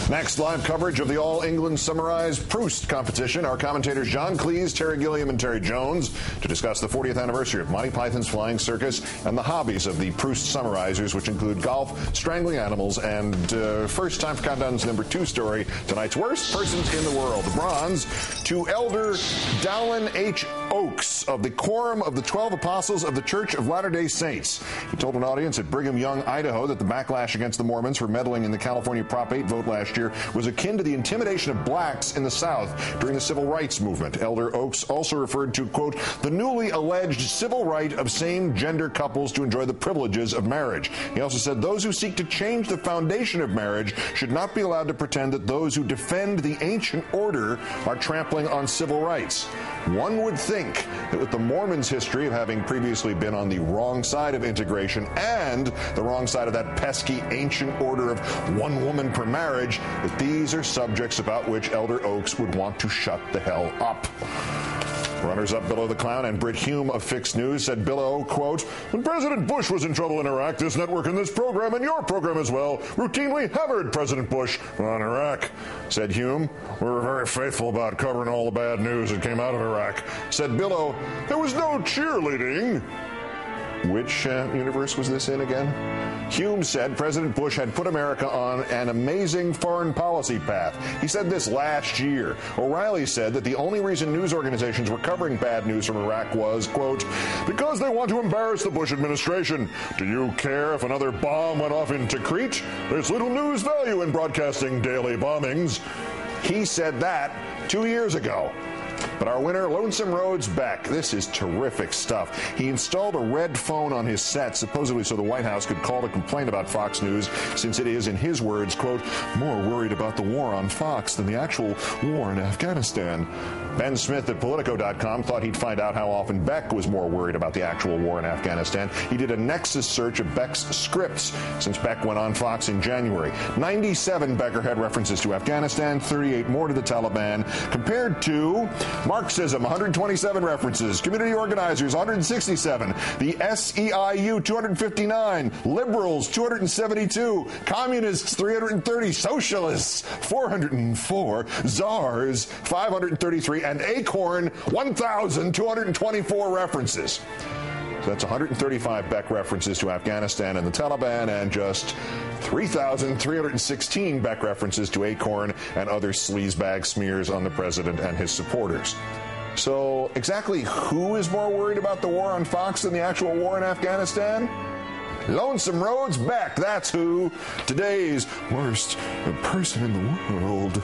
Next, live coverage of the All England Summarized Proust competition. Our commentators John Cleese, Terry Gilliam, and Terry Jones to discuss the 40th anniversary of Monty Python's Flying Circus and the hobbies of the Proust summarizers, which include golf, strangling animals, and first time for Countdown's #2 story, tonight's worst persons in the world. The bronze to Elder Dowlin H. Oaks of the Quorum of the 12 Apostles of the Church of Latter-day Saints. He told an audience at Brigham Young, Idaho, that the backlash against the Mormons for meddling in the California Prop 8 vote last year was akin to the intimidation of blacks in the South during the Civil Rights Movement. Elder Oaks also referred to, quote, the newly alleged civil right of same-gender couples to enjoy the privileges of marriage. He also said those who seek to change the foundation of marriage should not be allowed to pretend that those who defend the ancient order are trampling on civil rights. One would think that with the Mormons' history of having previously been on the wrong side of integration and the wrong side of that pesky ancient order of one woman per marriage, that these are subjects about which Elder Oaks would want to shut the hell up. Runners-up Bill O the Clown and Britt Hume of Fix News said Bill O, quote, when President Bush was in trouble in Iraq, this network and this program and your program as well routinely hammered President Bush on Iraq. Said Hume, we were very faithful about covering all the bad news that came out of Iraq. Said Bill O, there was no cheerleading. Which universe was this in again? Hume said President Bush had put America on an amazing foreign policy path. He said this last year. O'Reilly said that the only reason news organizations were covering bad news from Iraq was, quote, because they want to embarrass the Bush administration. Do you care if another bomb went off in Tikrit? There's little news value in broadcasting daily bombings. He said that 2 years ago. But our winner, Lonesome Rhodes Beck, this is terrific stuff. He installed a red phone on his set, supposedly so the White House could call to complain about Fox News, since it is, in his words, quote, more worried about the war on Fox than the actual war in Afghanistan. Ben Smith at Politico.com thought he'd find out how often Beck was more worried about the actual war in Afghanistan. He did a Nexus search of Beck's scripts since Beck went on Fox in January. 97 Becker had references to Afghanistan, 38 more to the Taliban, compared to Marxism, 127 references, community organizers, 167, the SEIU, 259, liberals, 272, communists, 330, socialists, 404, czars, 533, and Acorn, 1,224 references. So that's 135 Beck references to Afghanistan and the Taliban, and just 3,316 Beck references to Acorn and other sleazebag smears on the president and his supporters. So exactly who is more worried about the war on Fox than the actual war in Afghanistan? Lonesome Rhodes Beck, that's who. Today's worst person in the world.